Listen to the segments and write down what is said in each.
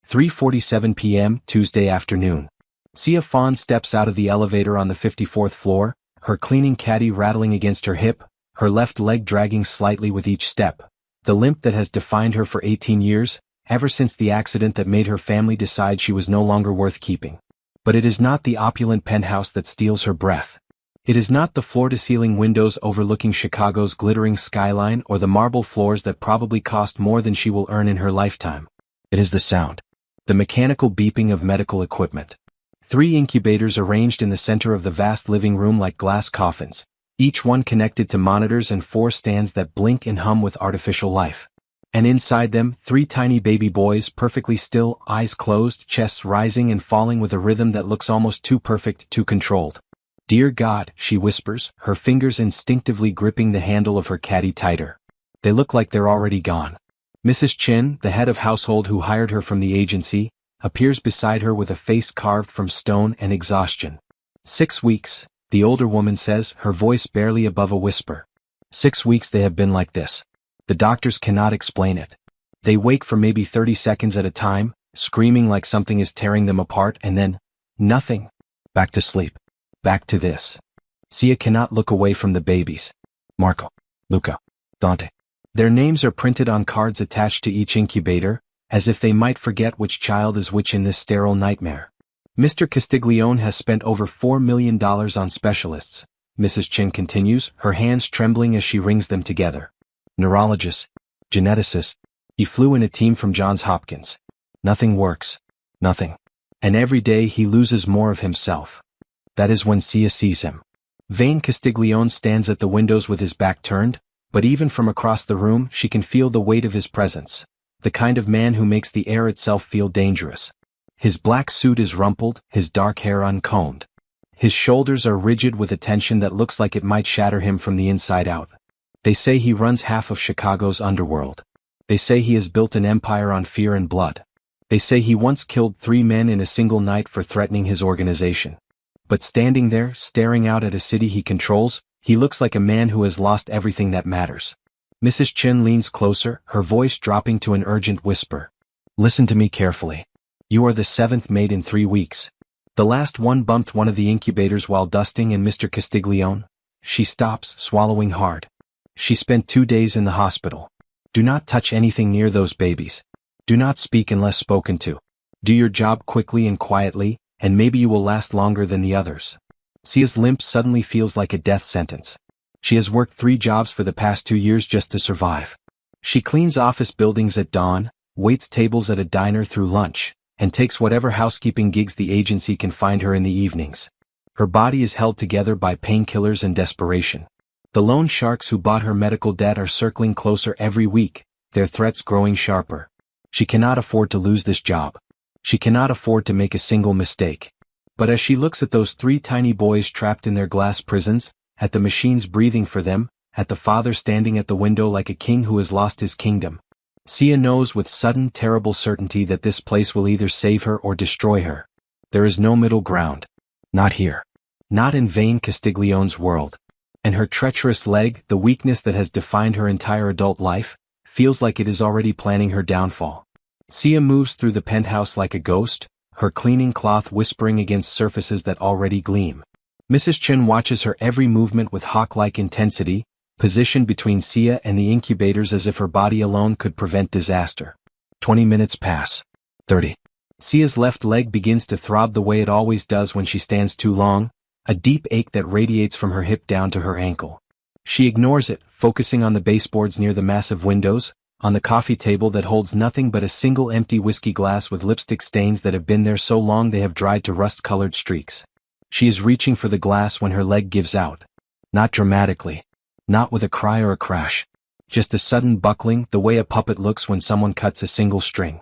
3:47 p.m. Tuesday afternoon. Sia Fawn steps out of the elevator on the 54th floor, her cleaning caddy rattling against her hip, her left leg dragging slightly with each step. The limp that has defined her for 18 years, ever since the accident that made her family decide she was no longer worth keeping. But it is not the opulent penthouse that steals her breath. It is not the floor-to-ceiling windows overlooking Chicago's glittering skyline or the marble floors that probably cost more than she will earn in her lifetime. It is the sound. The mechanical beeping of medical equipment. 3 incubators arranged in the center of the vast living room like glass coffins, each one connected to monitors and 4 stands that blink and hum with artificial life. And inside them, 3 tiny baby boys, perfectly still, eyes closed, chests rising and falling with a rhythm that looks almost too perfect, too controlled. "Dear God," she whispers, her fingers instinctively gripping the handle of her caddy tighter. They look like they're already gone. Mrs. Chin, the head of household who hired her from the agency, appears beside her with a face carved from stone and exhaustion. 6 weeks, the older woman says, her voice barely above a whisper. 6 weeks they have been like this. The doctors cannot explain it. They wake for maybe 30 seconds at a time, screaming like something is tearing them apart, and then, nothing. Back to sleep. Back to this. Sia cannot look away from the babies. Marco, Luca, Dante. Their names are printed on cards attached to each incubator, as if they might forget which child is which in this sterile nightmare. Mr. Castiglione has spent over $4 million on specialists, Mrs. Chin continues, her hands trembling as she rings them together. Neurologists, geneticists. He flew in a team from Johns Hopkins. Nothing works. Nothing. And every day he loses more of himself. That is when Sia sees him. Vane Castiglione stands at the windows with his back turned, but even from across the room she can feel the weight of his presence, the kind of man who makes the air itself feel dangerous. His black suit is rumpled, his dark hair uncombed. His shoulders are rigid with a tension that looks like it might shatter him from the inside out. They say he runs half of Chicago's underworld. They say he has built an empire on fear and blood. They say he once killed 3 men in a single night for threatening his organization. But standing there, staring out at a city he controls, he looks like a man who has lost everything that matters. Mrs. Chin leans closer, her voice dropping to an urgent whisper. Listen to me carefully. You are the 7th maid in 3 weeks. The last one bumped one of the incubators while dusting and Mr. Castiglione. She stops, swallowing hard. She spent 2 days in the hospital. Do not touch anything near those babies. Do not speak unless spoken to. Do your job quickly and quietly, and maybe you will last longer than the others. Sia's limp suddenly feels like a death sentence. She has worked 3 jobs for the past 2 years just to survive. She cleans office buildings at dawn, waits tables at a diner through lunch, and takes whatever housekeeping gigs the agency can find her in the evenings. Her body is held together by painkillers and desperation. The loan sharks who bought her medical debt are circling closer every week, their threats growing sharper. She cannot afford to lose this job. She cannot afford to make a single mistake. But as she looks at those 3 tiny boys trapped in their glass prisons, at the machines breathing for them, at the father standing at the window like a king who has lost his kingdom, Sia knows with sudden terrible certainty that this place will either save her or destroy her. There is no middle ground. Not here. Not in Vane Castiglione's world. And her treacherous leg, the weakness that has defined her entire adult life, feels like it is already planning her downfall. Sia moves through the penthouse like a ghost, her cleaning cloth whispering against surfaces that already gleam. Mrs. Chin watches her every movement with hawk-like intensity, positioned between Sia and the incubators as if her body alone could prevent disaster. 20 minutes pass. 30. Sia's left leg begins to throb the way it always does when she stands too long, a deep ache that radiates from her hip down to her ankle. She ignores it, focusing on the baseboards near the massive windows, on the coffee table that holds nothing but a single empty whiskey glass with lipstick stains that have been there so long they have dried to rust-colored streaks. She is reaching for the glass when her leg gives out. Not dramatically. Not with a cry or a crash. Just a sudden buckling, the way a puppet looks when someone cuts a single string.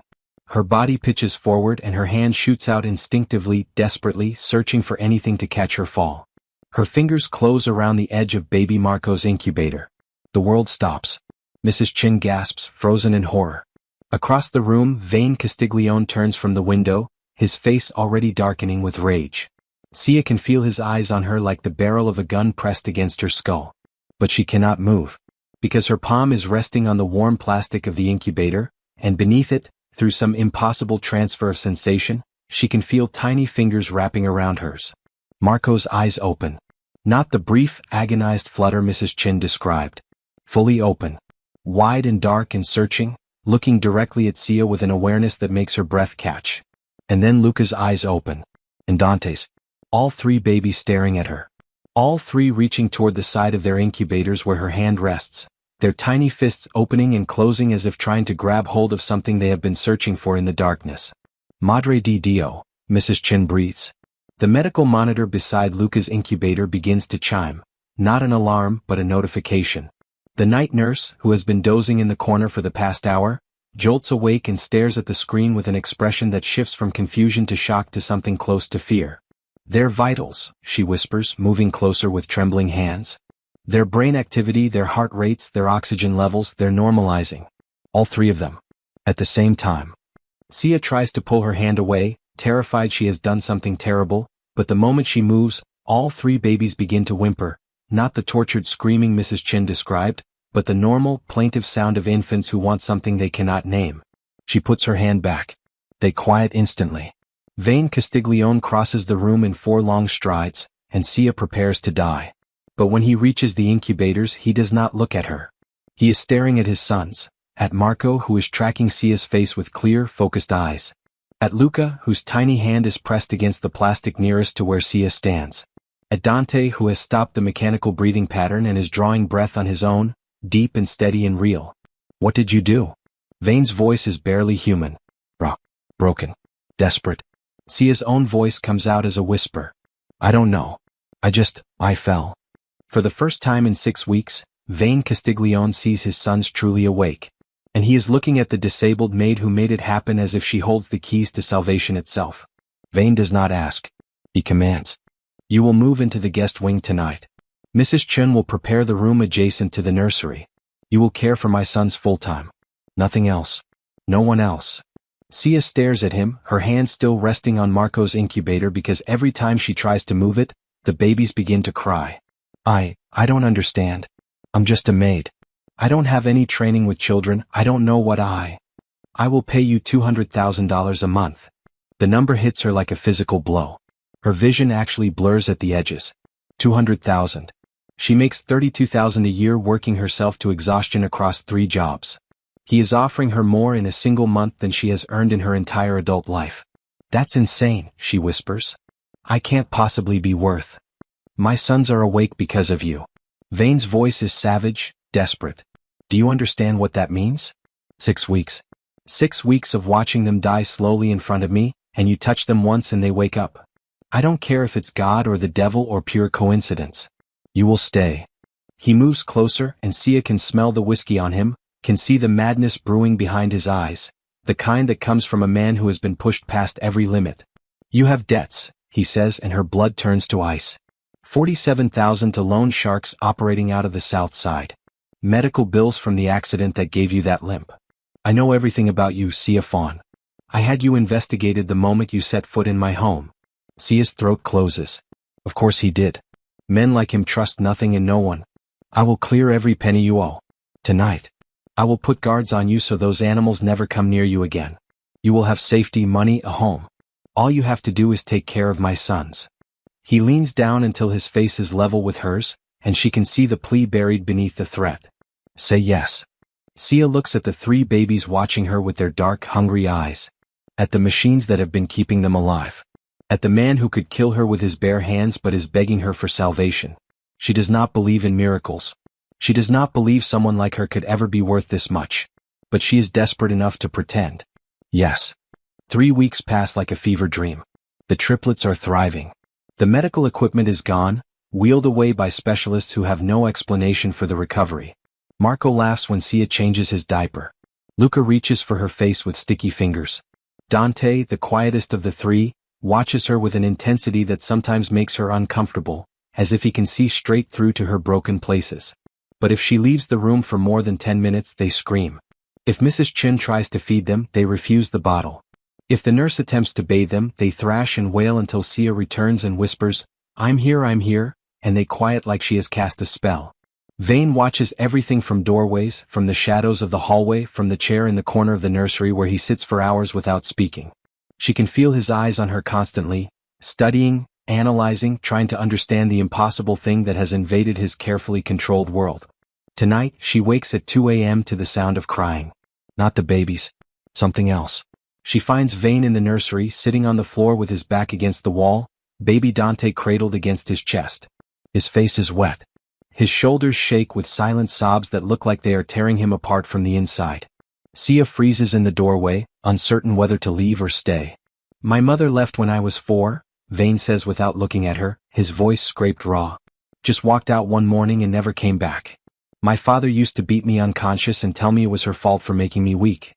Her body pitches forward and her hand shoots out instinctively, desperately, searching for anything to catch her fall. Her fingers close around the edge of baby Marco's incubator. The world stops. Mrs. Chin gasps, frozen in horror. Across the room, Vane Castiglione turns from the window, his face already darkening with rage. Sia can feel his eyes on her like the barrel of a gun pressed against her skull. But she cannot move. Because her palm is resting on the warm plastic of the incubator, and beneath it, through some impossible transfer of sensation, she can feel tiny fingers wrapping around hers. Marco's eyes open. Not the brief, agonized flutter Mrs. Chin described. Fully open. Wide and dark and searching, looking directly at Sia with an awareness that makes her breath catch. And then Luca's eyes open. And Dante's. All three babies staring at her. All three reaching toward the side of their incubators where her hand rests, their tiny fists opening and closing as if trying to grab hold of something they have been searching for in the darkness. Madre di Dio, Mrs. Chin breathes. The medical monitor beside Luca's incubator begins to chime, not an alarm but a notification. The night nurse, who has been dozing in the corner for the past hour, jolts awake and stares at the screen with an expression that shifts from confusion to shock to something close to fear. Their vitals, she whispers, moving closer with trembling hands. Their brain activity, their heart rates, their oxygen levels, they're normalizing. All three of them. At the same time. Sia tries to pull her hand away, terrified she has done something terrible, but the moment she moves, all three babies begin to whimper, not the tortured screaming Mrs. Chin described, but the normal, plaintive sound of infants who want something they cannot name. She puts her hand back. They quiet instantly. Vane Castiglione crosses the room in 4 long strides, and Sia prepares to die. But when he reaches the incubators, he does not look at her. He is staring at his sons, at Marco, who is tracking Sia's face with clear, focused eyes, at Luca, whose tiny hand is pressed against the plastic nearest to where Sia stands, at Dante, who has stopped the mechanical breathing pattern and is drawing breath on his own, deep and steady and real. What did you do? Vane's voice is barely human. Broken. Desperate. Sia's own voice comes out as a whisper. I don't know. I fell. For the first time in 6 weeks, Vane Castiglione sees his sons truly awake. And he is looking at the disabled maid who made it happen as if she holds the keys to salvation itself. Vane does not ask. He commands. You will move into the guest wing tonight. Mrs. Chin will prepare the room adjacent to the nursery. You will care for my sons full-time. Nothing else. No one else. Sia stares at him, her hand still resting on Marco's incubator because every time she tries to move it, the babies begin to cry. I don't understand. I'm just a maid. I don't have any training with children, I don't know what I will pay you $200,000 a month. The number hits her like a physical blow. Her vision actually blurs at the edges. 200,000. She makes 32,000 a year working herself to exhaustion across 3 jobs. He is offering her more in a single month than she has earned in her entire adult life. That's insane, she whispers. I can't possibly be worth. My sons are awake because of you. Vane's voice is savage, desperate. Do you understand what that means? 6 weeks. 6 weeks of watching them die slowly in front of me, and you touch them once and they wake up. I don't care if it's God or the devil or pure coincidence. You will stay. He moves closer and Sia can smell the whiskey on him, can see the madness brewing behind his eyes, the kind that comes from a man who has been pushed past every limit. You have debts, he says, and her blood turns to ice. 47,000 to loan sharks operating out of the south side. Medical bills from the accident that gave you that limp. I know everything about you, Sia Fawn. I had you investigated the moment you set foot in my home. Sia's throat closes. Of course he did. Men like him trust nothing and no one. I will clear every penny you owe. Tonight. I will put guards on you so those animals never come near you again. You will have safety, money, a home. All you have to do is take care of my sons. He leans down until his face is level with hers, and she can see the plea buried beneath the threat. Say yes. Sia looks at the 3 babies watching her with their dark, hungry eyes. At the machines that have been keeping them alive. At the man who could kill her with his bare hands but is begging her for salvation. She does not believe in miracles. She does not believe someone like her could ever be worth this much. But she is desperate enough to pretend. Yes. 3 weeks pass like a fever dream. The triplets are thriving. The medical equipment is gone, wheeled away by specialists who have no explanation for the recovery. Marco laughs when Sia changes his diaper. Luca reaches for her face with sticky fingers. Dante, the quietest of the 3, watches her with an intensity that sometimes makes her uncomfortable, as if he can see straight through to her broken places. But if she leaves the room for more than 10 minutes, they scream. If Mrs. Chin tries to feed them, they refuse the bottle. If the nurse attempts to bathe them, they thrash and wail until Sia returns and whispers, I'm here, and they quiet like she has cast a spell. Vane watches everything from doorways, from the shadows of the hallway, from the chair in the corner of the nursery where he sits for hours without speaking. She can feel his eyes on her constantly, studying, analyzing, trying to understand the impossible thing that has invaded his carefully controlled world. Tonight, she wakes at 2 a.m. to the sound of crying. Not the babies. Something else. She finds Vane in the nursery, sitting on the floor with his back against the wall, baby Dante cradled against his chest. His face is wet. His shoulders shake with silent sobs that look like they are tearing him apart from the inside. Sia freezes in the doorway, uncertain whether to leave or stay. My mother left when I was 4, Vane says without looking at her, his voice scraped raw. Just walked out one morning and never came back. My father used to beat me unconscious and tell me it was her fault for making me weak.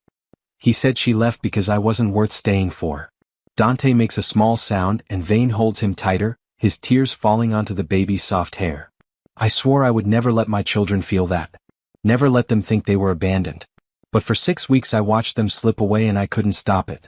He said she left because I wasn't worth staying for. Dante makes a small sound and Vane holds him tighter, his tears falling onto the baby's soft hair. I swore I would never let my children feel that. Never let them think they were abandoned. But for 6 weeks I watched them slip away and I couldn't stop it.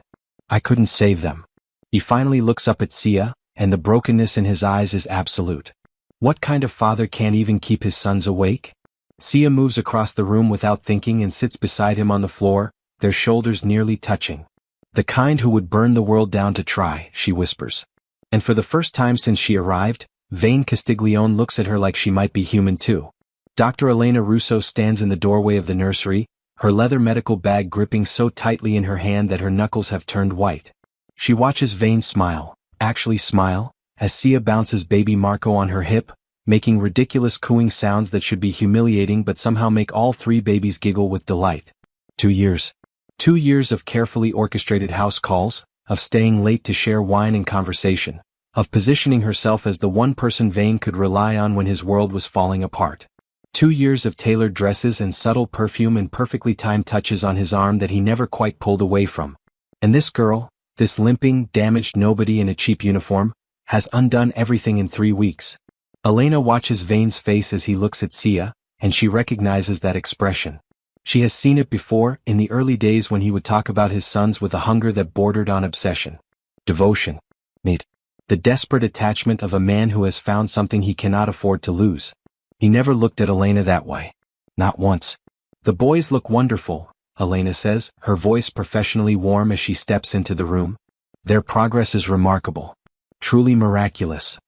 I couldn't save them. He finally looks up at Sia, and the brokenness in his eyes is absolute. What kind of father can't even keep his sons awake? Sia moves across the room without thinking and sits beside him on the floor, their shoulders nearly touching. The kind who would burn the world down to try, she whispers. And for the first time since she arrived, Vane Castiglione looks at her like she might be human too. Dr. Elena Russo stands in the doorway of the nursery, her leather medical bag gripping so tightly in her hand that her knuckles have turned white. She watches Vane smile, actually smile, as Sia bounces baby Marco on her hip, making ridiculous cooing sounds that should be humiliating but somehow make all 3 babies giggle with delight. 2 years. 2 years of carefully orchestrated house calls, of staying late to share wine and conversation, of positioning herself as the one person Vane could rely on when his world was falling apart. 2 years of tailored dresses and subtle perfume and perfectly timed touches on his arm that he never quite pulled away from. And this girl, this limping, damaged nobody in a cheap uniform, has undone everything in 3 weeks. Elena watches Vane's face as he looks at Sia, and she recognizes that expression. She has seen it before, in the early days when he would talk about his sons with a hunger that bordered on obsession. Devotion. Maid. The desperate attachment of a man who has found something he cannot afford to lose. He never looked at Elena that way. Not once. The boys look wonderful, Elena says, her voice professionally warm as she steps into the room. Their progress is remarkable. Truly miraculous.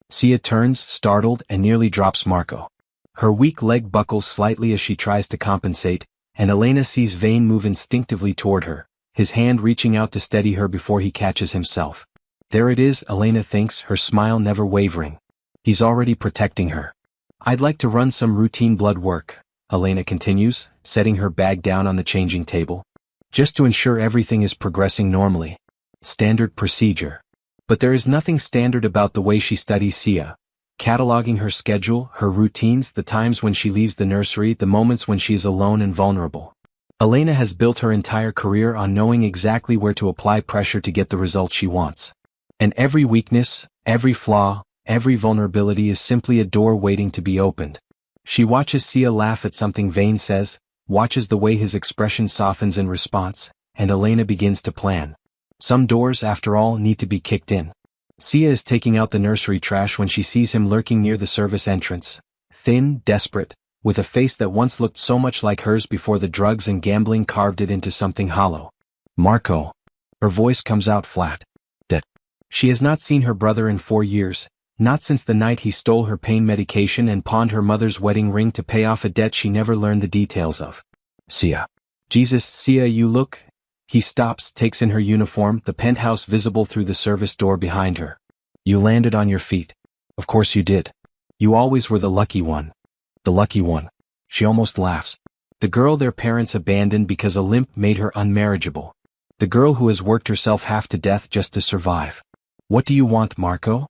Sia turns, startled, and nearly drops Marco. Her weak leg buckles slightly as she tries to compensate, and Elena sees Vane move instinctively toward her, his hand reaching out to steady her before he catches himself. There it is, Elena thinks, her smile never wavering. He's already protecting her. I'd like to run some routine blood work, Elena continues, setting her bag down on the changing table. Just to ensure everything is progressing normally. Standard procedure. But there is nothing standard about the way she studies Sia. Cataloging her schedule, her routines, the times when she leaves the nursery, the moments when she is alone and vulnerable. Elena has built her entire career on knowing exactly where to apply pressure to get the result she wants. And every weakness, every flaw, every vulnerability is simply a door waiting to be opened. She watches Sia laugh at something Vane says, watches the way his expression softens in response, and Elena begins to plan. Some doors, after all, need to be kicked in. Sia is taking out the nursery trash when she sees him lurking near the service entrance. Thin, desperate, with a face that once looked so much like hers before the drugs and gambling carved it into something hollow. Marco. Her voice comes out flat. Dead. She has not seen her brother in 4 years, not since the night he stole her pain medication and pawned her mother's wedding ring to pay off a debt she never learned the details of. Sia. Jesus, Sia, you look... He stops, takes in her uniform, the penthouse visible through the service door behind her. You landed on your feet. Of course you did. You always were the lucky one. The lucky one. She almost laughs. The girl their parents abandoned because a limp made her unmarriageable. The girl who has worked herself half to death just to survive. What do you want, Marco?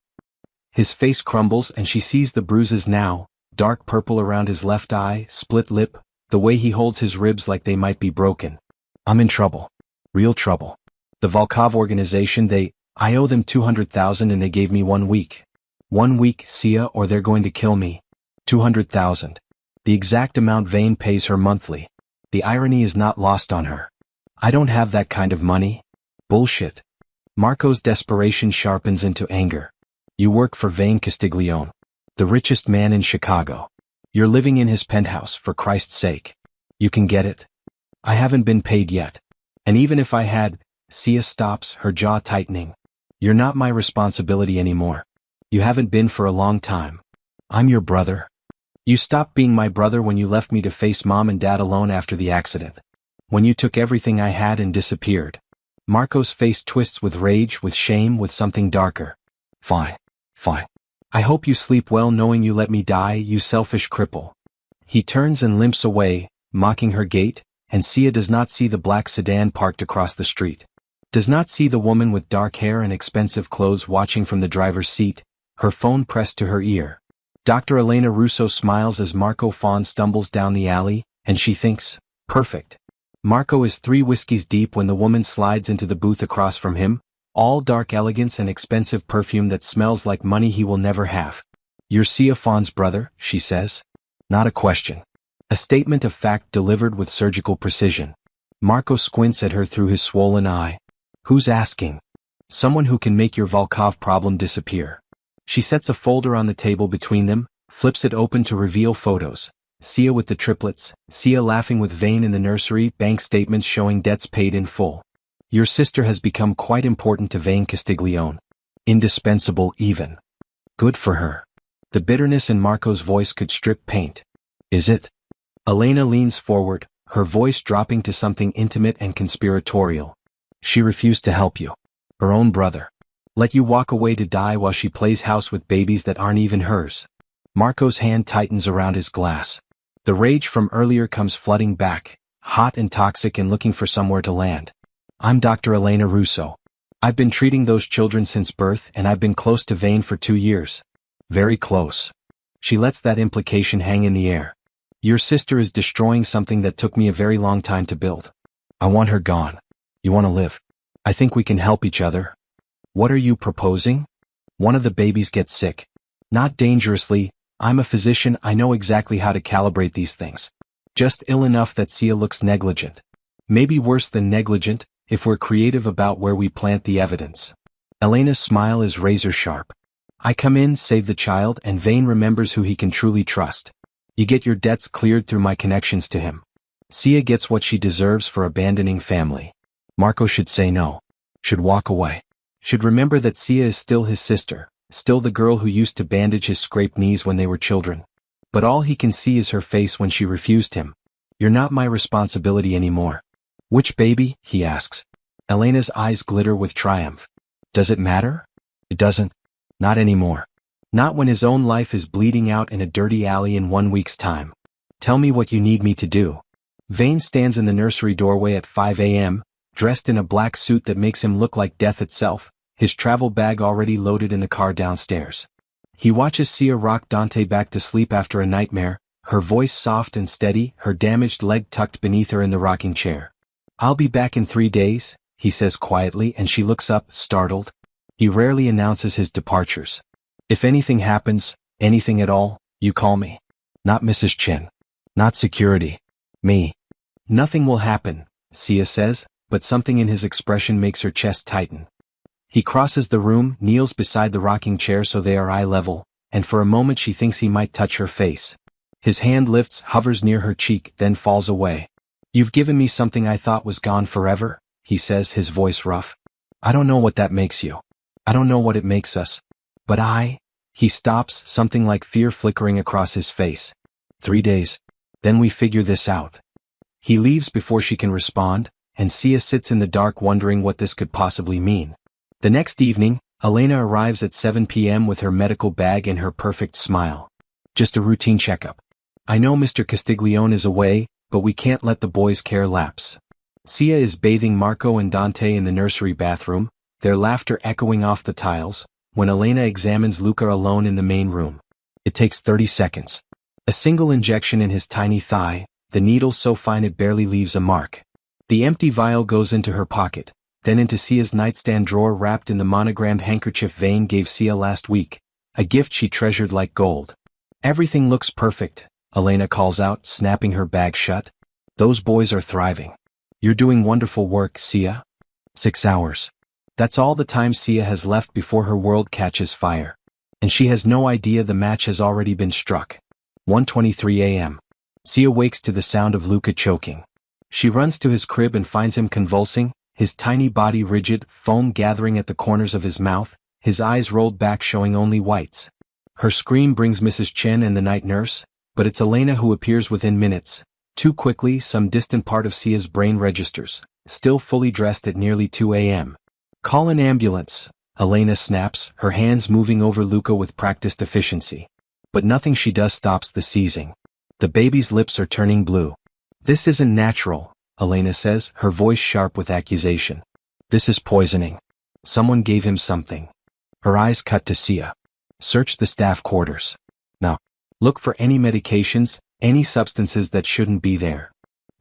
His face crumbles and she sees the bruises now, dark purple around his left eye, split lip, the way he holds his ribs like they might be broken. I'm in trouble. Real trouble. The Volkov organization, I owe them 200,000 and they gave me 1 week. 1 week, Sia, or they're going to kill me. 200,000. The exact amount Vane pays her monthly. The irony is not lost on her. I don't have that kind of money. Bullshit. Marco's desperation sharpens into anger. You work for Vane Castiglione. The richest man in Chicago. You're living in his penthouse, for Christ's sake. You can get it? I haven't been paid yet. And even if I had, Sia stops, her jaw tightening. You're not my responsibility anymore. You haven't been for a long time. I'm your brother. You stopped being my brother when you left me to face Mom and Dad alone after the accident. When you took everything I had and disappeared. Marco's face twists with rage, with shame, with something darker. Fine. I hope you sleep well knowing you let me die, you selfish cripple. He turns and limps away, mocking her gait, and Sia does not see the black sedan parked across the street. Does not see the woman with dark hair and expensive clothes watching from the driver's seat, her phone pressed to her ear. Dr. Elena Russo smiles as Marco Fawn stumbles down the alley, and she thinks, perfect. Marco is 3 whiskeys deep when the woman slides into the booth across from him, all dark elegance and expensive perfume that smells like money he will never have. You're Sia Fawn's brother, she says. Not a question. A statement of fact delivered with surgical precision. Marco squints at her through his swollen eye. Who's asking? Someone who can make your Volkov problem disappear. She sets a folder on the table between them, flips it open to reveal photos. Sia with the triplets, Sia laughing with Vane in the nursery, bank statements showing debts paid in full. Your sister has become quite important to Vane Castiglione. Indispensable even. Good for her. The bitterness in Marco's voice could strip paint. Is it? Elena leans forward, her voice dropping to something intimate and conspiratorial. She refused to help you. Her own brother. Let you walk away to die while she plays house with babies that aren't even hers. Marco's hand tightens around his glass. The rage from earlier comes flooding back, hot and toxic and looking for somewhere to land. I'm Dr. Elena Russo. I've been treating those children since birth and I've been close to Vane for 2 years. Very close. She lets that implication hang in the air. Your sister is destroying something that took me a very long time to build. I want her gone. You want to live. I think we can help each other. What are you proposing? One of the babies gets sick. Not dangerously. I'm a physician, I know exactly how to calibrate these things. Just ill enough that Sia looks negligent. Maybe worse than negligent, if we're creative about where we plant the evidence. Elena's smile is razor sharp. I come in, save the child, and Vane remembers who he can truly trust. You get your debts cleared through my connections to him. Sia gets what she deserves for abandoning family. Marco should say no. Should walk away. Should remember that Sia is still his sister, still the girl who used to bandage his scraped knees when they were children. But all he can see is her face when she refused him. You're not my responsibility anymore. Which baby? He asks. Elena's eyes glitter with triumph. Does it matter? It doesn't. Not anymore. Not when his own life is bleeding out in a dirty alley in 1 week's time. Tell me what you need me to do. Vane stands in the nursery doorway at 5 a.m., dressed in a black suit that makes him look like death itself, his travel bag already loaded in the car downstairs. He watches Sia rock Dante back to sleep after a nightmare, her voice soft and steady, her damaged leg tucked beneath her in the rocking chair. I'll be back in 3 days, he says quietly, and she looks up, startled. He rarely announces his departures. If anything happens, anything at all, you call me. Not Mrs. Chin. Not security. Me. Nothing will happen, Sia says, but something in his expression makes her chest tighten. He crosses the room, kneels beside the rocking chair so they are eye level, and for a moment she thinks he might touch her face. His hand lifts, hovers near her cheek, then falls away. You've given me something I thought was gone forever, he says, his voice rough. I don't know what that makes you. I don't know what it makes us. But he stops, something like fear flickering across his face. 3 days. Then we figure this out. He leaves before she can respond, and Sia sits in the dark wondering what this could possibly mean. The next evening, Elena arrives at 7 p.m. with her medical bag and her perfect smile. Just a routine checkup. I know Mr. Castiglione is away, but we can't let the boys' care lapse. Sia is bathing Marco and Dante in the nursery bathroom, their laughter echoing off the tiles, when Elena examines Luca alone in the main room. It takes 30 seconds. A single injection in his tiny thigh, the needle so fine it barely leaves a mark. The empty vial goes into her pocket, then into Sia's nightstand drawer wrapped in the monogrammed handkerchief Vane gave Sia last week, a gift she treasured like gold. Everything looks perfect, Elena calls out, snapping her bag shut. Those boys are thriving. You're doing wonderful work, Sia. 6 hours. That's all the time Sia has left before her world catches fire. And she has no idea the match has already been struck. 1:23 a.m. Sia wakes to the sound of Luca choking. She runs to his crib and finds him convulsing, his tiny body rigid, foam gathering at the corners of his mouth, his eyes rolled back showing only whites. Her scream brings Mrs. Chen and the night nurse, but it's Elena who appears within minutes. Too quickly, some distant part of Sia's brain registers, still fully dressed at nearly 2 a.m. "Call an ambulance," Elena snaps, her hands moving over Luca with practiced efficiency. But nothing she does stops the seizing. The baby's lips are turning blue. "This isn't natural," Elena says, her voice sharp with accusation. "This is poisoning. Someone gave him something." Her eyes cut to Sia. "Search the staff quarters. Now, look for any medications, any substances that shouldn't be there."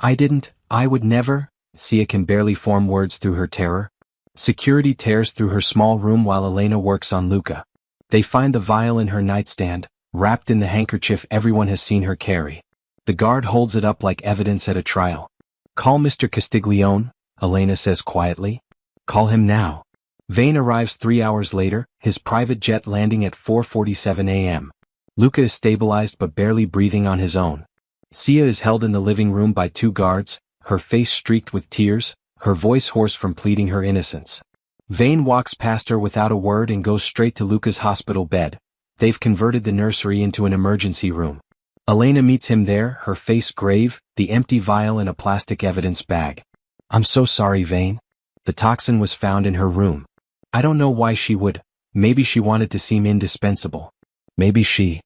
I would never." Sia can barely form words through her terror. Security tears through her small room while Elena works on Luca. They find the vial in her nightstand, wrapped in the handkerchief everyone has seen her carry. The guard holds it up like evidence at a trial. "Call Mr. Castiglione," Elena says quietly. "Call him now." Vane arrives 3 hours later, his private jet landing at 4:47 a.m. Luca is stabilized but barely breathing on his own. Sia is held in the living room by 2 guards, her face streaked with tears, her voice hoarse from pleading her innocence. Vane walks past her without a word and goes straight to Luca's hospital bed. They've converted the nursery into an emergency room. Elena meets him there, her face grave, the empty vial in a plastic evidence bag. "I'm so sorry, Vane. The toxin was found in her room. I don't know why she would. Maybe she wanted to seem indispensable. Maybe she..."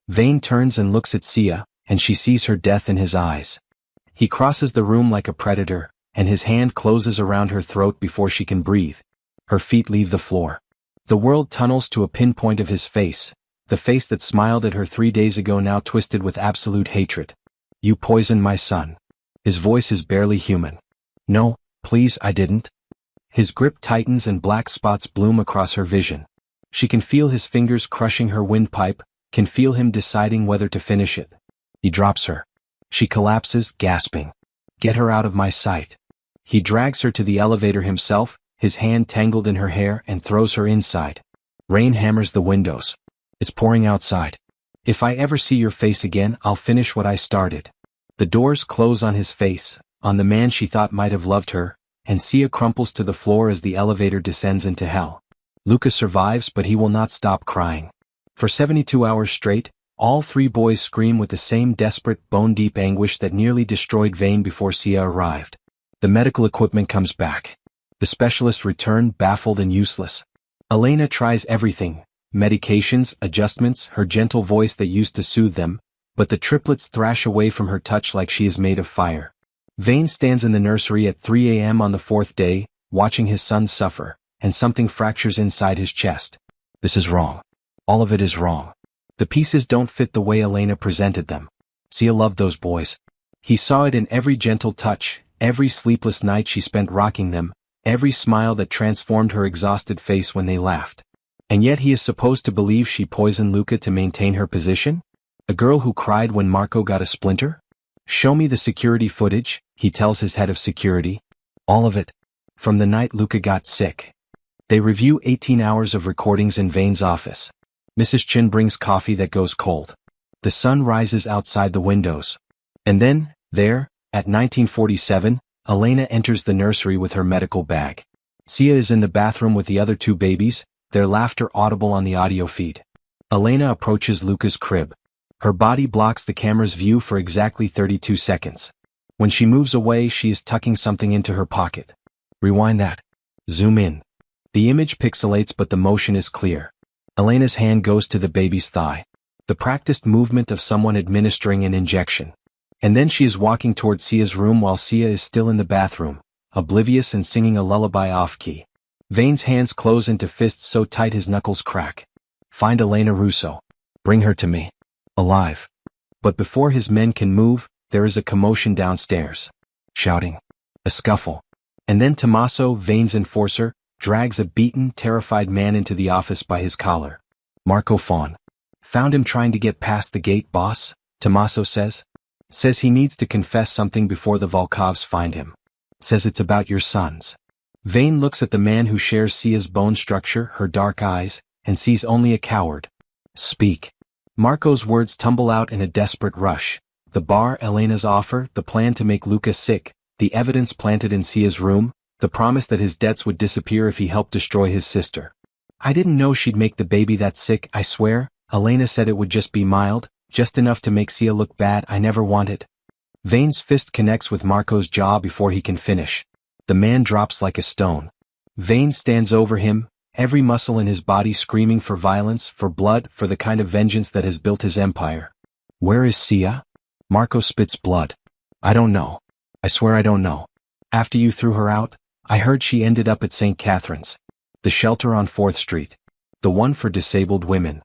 Vane turns and looks at Sia, and she sees her death in his eyes. He crosses the room like a predator, and his hand closes around her throat before she can breathe. Her feet leave the floor. The world tunnels to a pinpoint of his face, the face that smiled at her 3 days ago now twisted with absolute hatred. "You poisoned my son." His voice is barely human. "No, please, I didn't." His grip tightens and black spots bloom across her vision. She can feel his fingers crushing her windpipe, can feel him deciding whether to finish it. He drops her. She collapses, gasping. "Get her out of my sight." He drags her to the elevator himself, his hand tangled in her hair, and throws her inside. Rain hammers the windows. "It's pouring outside. If I ever see your face again, I'll finish what I started." The doors close on his face, on the man she thought might have loved her, and Sia crumples to the floor as the elevator descends into hell. Luca survives, but he will not stop crying. For 72 hours straight, all 3 boys scream with the same desperate, bone-deep anguish that nearly destroyed Vane before Sia arrived. The medical equipment comes back. The specialists return, baffled and useless. Elena tries everything, medications, adjustments, her gentle voice that used to soothe them, but the triplets thrash away from her touch like she is made of fire. Vane stands in the nursery at 3 a.m. on the 4th day, watching his son suffer, and something fractures inside his chest. This is wrong. All of it is wrong. The pieces don't fit the way Elena presented them. Sia loved those boys. He saw it in every gentle touch, every sleepless night she spent rocking them, every smile that transformed her exhausted face when they laughed. And yet he is supposed to believe she poisoned Luca to maintain her position? A girl who cried when Marco got a splinter? "Show me the security footage," he tells his head of security. "All of it. From the night Luca got sick." They review 18 hours of recordings in Vane's office. Mrs. Chen brings coffee that goes cold. The sun rises outside the windows. And then, there, at 1947, Elena enters the nursery with her medical bag. Sia is in the bathroom with the other 2 babies, their laughter audible on the audio feed. Elena approaches Luca's crib. Her body blocks the camera's view for exactly 32 seconds. When she moves away, she is tucking something into her pocket. Rewind that. Zoom in. The image pixelates, but the motion is clear. Elena's hand goes to the baby's thigh. The practiced movement of someone administering an injection. And then she is walking toward Sia's room while Sia is still in the bathroom, oblivious and singing a lullaby off-key. Vane's hands close into fists so tight his knuckles crack. "Find Elena Russo. Bring her to me. Alive." But before his men can move, there is a commotion downstairs. Shouting. A scuffle. And then Tommaso, Vane's enforcer, drags a beaten, terrified man into the office by his collar. "Marco Fawn. Found him trying to get past the gate, boss," Tommaso says. Says he needs to confess something before the Volkovs find him. Says it's about your sons. Vane looks at the man who shares Sia's bone structure, her dark eyes, and sees only a coward. "Speak." Marco's words tumble out in a desperate rush. The bar, Elena's offer, the plan to make Luca sick, the evidence planted in Sia's room, the promise that his debts would disappear if he helped destroy his sister. I didn't know she'd make the baby that sick, I swear. Elena said it would just be mild, just enough to make Sia look bad. I never wanted. Vane's fist connects with Marco's jaw before he can finish. The man drops like a stone. Vane stands over him, every muscle in his body screaming for violence, for blood, for the kind of vengeance that has built his empire. Where is Sia? Marco spits blood. I don't know. I swear I don't know. After you threw her out, I heard she ended up at St. Catherine's. The shelter on 4th Street. The one for disabled women.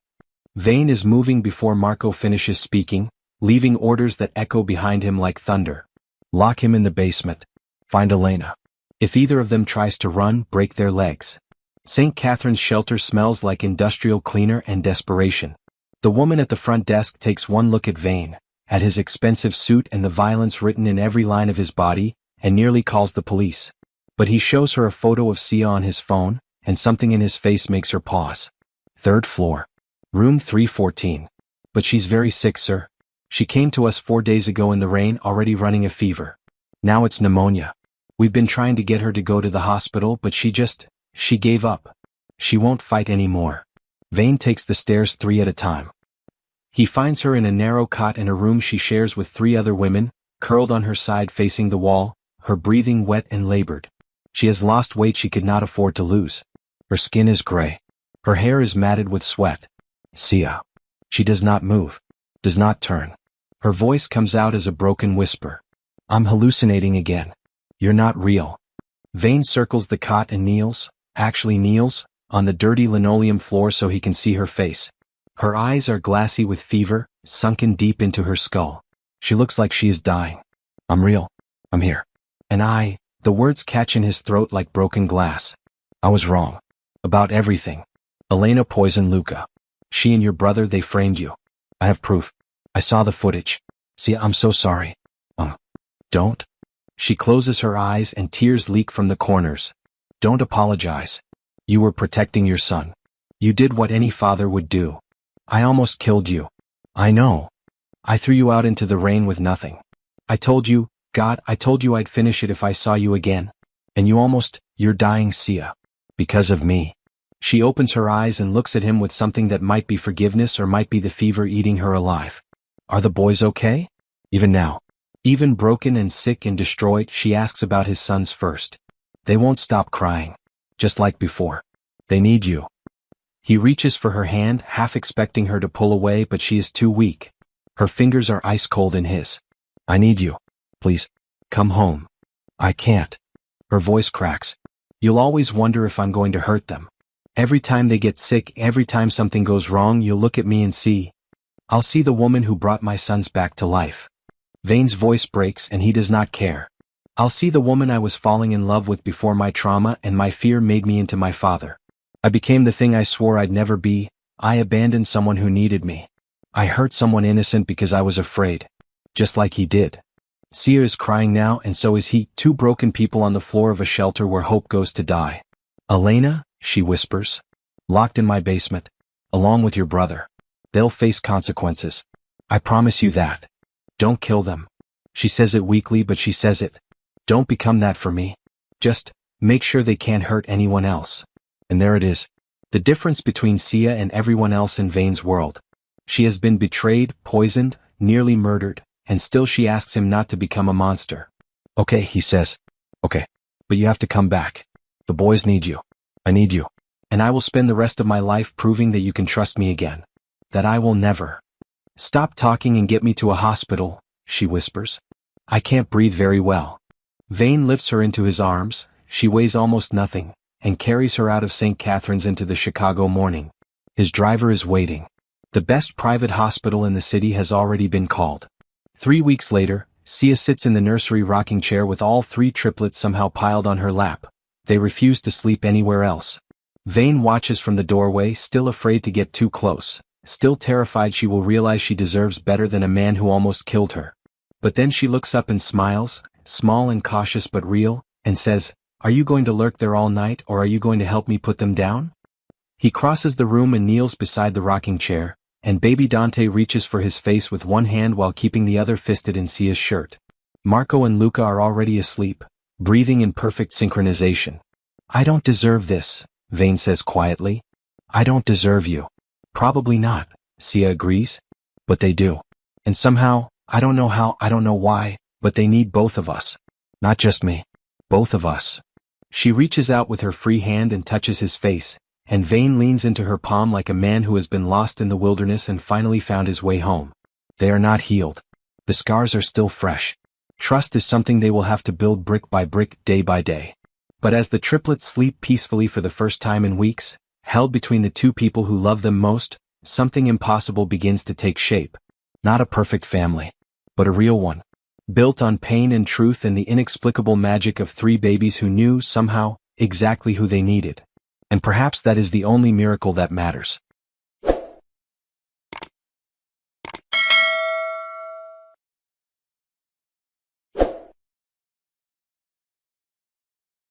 Vane is moving before Marco finishes speaking, leaving orders that echo behind him like thunder. Lock him in the basement. Find Elena. If either of them tries to run, break their legs. St. Catherine's shelter smells like industrial cleaner and desperation. The woman at the front desk takes one look at Vane, at his expensive suit and the violence written in every line of his body, and nearly calls the police. But he shows her a photo of Sia on his phone, and something in his face makes her pause. 3rd floor. Room 314. But she's very sick, sir. She came to us 4 days ago in the rain, already running a fever. Now it's pneumonia. We've been trying to get her to go to the hospital, but she gave up. She won't fight anymore. Vane takes the stairs 3 at a time. He finds her in a narrow cot in a room she shares with 3 other women, curled on her side facing the wall, her breathing wet and labored. She has lost weight she could not afford to lose. Her skin is gray. Her hair is matted with sweat. Sia. She does not move. Does not turn. Her voice comes out as a broken whisper. I'm hallucinating again. You're not real. Vane circles the cot and kneels, on the dirty linoleum floor so he can see her face. Her eyes are glassy with fever, sunken deep into her skull. She looks like she is dying. I'm real. I'm here. And the words catch in his throat like broken glass. I was wrong. About everything. Elena poisoned Luca. She and your brother, they framed you. I have proof. I saw the footage. See, I'm so sorry. Don't. She closes her eyes and tears leak from the corners. Don't apologize. You were protecting your son. You did what any father would do. I almost killed you. I know. I threw you out into the rain with nothing. I told you, God, I told you I'd finish it if I saw you again. And you're dying, Sia. Because of me. She opens her eyes and looks at him with something that might be forgiveness or might be the fever eating her alive. Are the boys okay? Even now. Even broken and sick and destroyed, she asks about his sons first. They won't stop crying. Just like before. They need you. He reaches for her hand, half expecting her to pull away, but she is too weak. Her fingers are ice cold in his. I need you. Please. Come home. I can't. Her voice cracks. You'll always wonder if I'm going to hurt them. Every time they get sick, every time something goes wrong, you'll look at me and see. I'll see the woman who brought my sons back to life. Vane's voice breaks and he does not care. I'll see the woman I was falling in love with before my trauma and my fear made me into my father. I became the thing I swore I'd never be. I abandoned someone who needed me. I hurt someone innocent because I was afraid. Just like he did. Sia is crying now and so is he, 2 broken people on the floor of a shelter where hope goes to die. Elena, she whispers. Locked in my basement. Along with your brother. They'll face consequences. I promise you that. Don't kill them. She says it weakly, but she says it. Don't become that for me. Just make sure they can't hurt anyone else. And there it is. The difference between Sia and everyone else in Vane's world. She has been betrayed, poisoned, nearly murdered, and still she asks him not to become a monster. Okay, he says. Okay. But you have to come back. The boys need you. I need you. And I will spend the rest of my life proving that you can trust me again. That I will never. Stop talking and get me to a hospital, she whispers. I can't breathe very well. Vane lifts her into his arms, she weighs almost nothing, and carries her out of St. Catherine's into the Chicago morning. His driver is waiting. The best private hospital in the city has already been called. 3 weeks later, Sia sits in the nursery rocking chair with all 3 triplets somehow piled on her lap. They refuse to sleep anywhere else. Vane watches from the doorway, still afraid to get too close, still terrified she will realize she deserves better than a man who almost killed her. But then she looks up and smiles, small and cautious but real, and says, Are you going to lurk there all night or are you going to help me put them down? He crosses the room and kneels beside the rocking chair, and baby Dante reaches for his face with one hand while keeping the other fisted in Sia's shirt. Marco and Luca are already asleep, breathing in perfect synchronization. I don't deserve this, Vane says quietly. I don't deserve you. Probably not, Sia agrees. But they do. And somehow, I don't know how, I don't know why, but they need both of us. Not just me. Both of us. She reaches out with her free hand and touches his face, and Vane leans into her palm like a man who has been lost in the wilderness and finally found his way home. They are not healed. The scars are still fresh. Trust is something they will have to build brick by brick, day by day. But as the triplets sleep peacefully for the first time in weeks, held between the two people who love them most, something impossible begins to take shape. Not a perfect family, but a real one. Built on pain and truth and the inexplicable magic of three babies who knew, somehow, exactly who they needed. And perhaps that is the only miracle that matters.